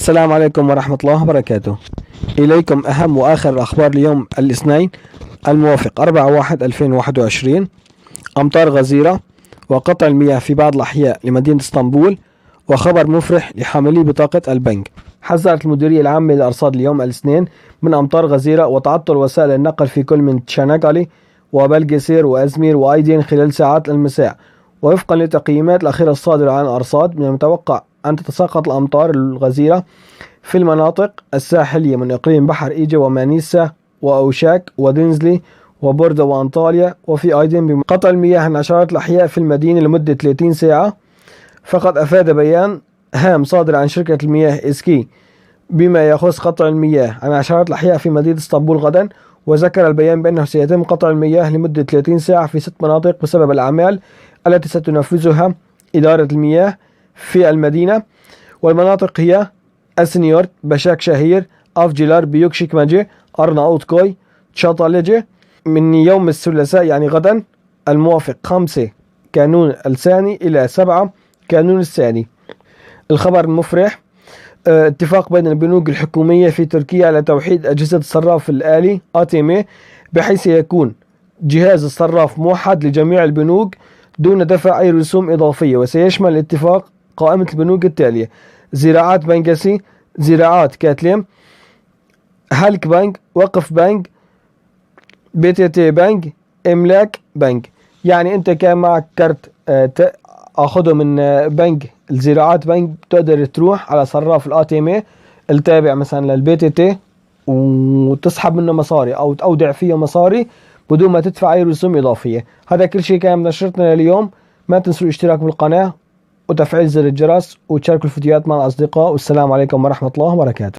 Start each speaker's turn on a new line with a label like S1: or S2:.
S1: السلام عليكم ورحمة الله وبركاته. إليكم أهم وآخر الأخبار اليوم الاثنين الموافق 4/1/2021. أمطار غزيرة وقطع المياه في بعض الأحياء لمدينة اسطنبول، وخبر مفرح لحاملي بطاقة البنك. حذرت المديرية العامة للأرصاد اليوم الاثنين من أمطار غزيرة وتعطل وسائل النقل في كل من تشانقلي وبلجسير وأزمير وأيدين خلال ساعات المساء. ووفقا للتقييمات الأخيرة الصادرة عن الأرصاد، من المتوقع أن تتساقط الأمطار الغزيرة في المناطق الساحلية من إقليم بحر إيجا ومانيسا وأوشاك ودنزلي وبوردة وأنطاليا، وفي أيضا بقطع المياه عن عشرات الأحياء في المدينة لمدة 30 ساعة. فقد أفاد بيان هام صادر عن شركة المياه إسكي بما يخص قطع المياه عن عشرات الأحياء في مدينة اسطنبول غدا، وذكر البيان بأنه سيتم قطع المياه لمدة 30 ساعة في 6 مناطق بسبب الأعمال التي ستنفذها إدارة المياه في المدينة. والمناطق هي اسنيورت، بشاكشهير، أفجيلار، بيوكشيكماجي، أرناوتكوي، تشاطالجي. من يوم الثلاثاء يعني غدا الموافق 5 كانون الثاني إلى 7 كانون الثاني. الخبر المفرح: اتفاق بين البنوك الحكومية في تركيا على توحيد أجهزة الصراف الآلي ATM، بحيث يكون جهاز الصراف موحد لجميع البنوك دون دفع أي رسوم إضافية. وسيشمل الاتفاق قائمة البنوك التالية: زراعات بنكسي، زراعات كاتليم، هالك بنك، وقف بنك، BTT بنك، إملاك بنك. يعني أنت كان معك كارت أخذه من بنك الزراعات بنك، تقدر تروح على صراف الATM التابع مثلا للBTT وتسحب منه مصاري أو تودع فيه مصاري بدون ما تدفع أي رسوم إضافية. هذا كل شيء كان من نشرتنا لليوم. ما تنسوا الاشتراك بالقناة وتفعيل زر الجرس وتشاركوا الفيديوهات مع الأصدقاء، والسلام عليكم ورحمة الله وبركاته.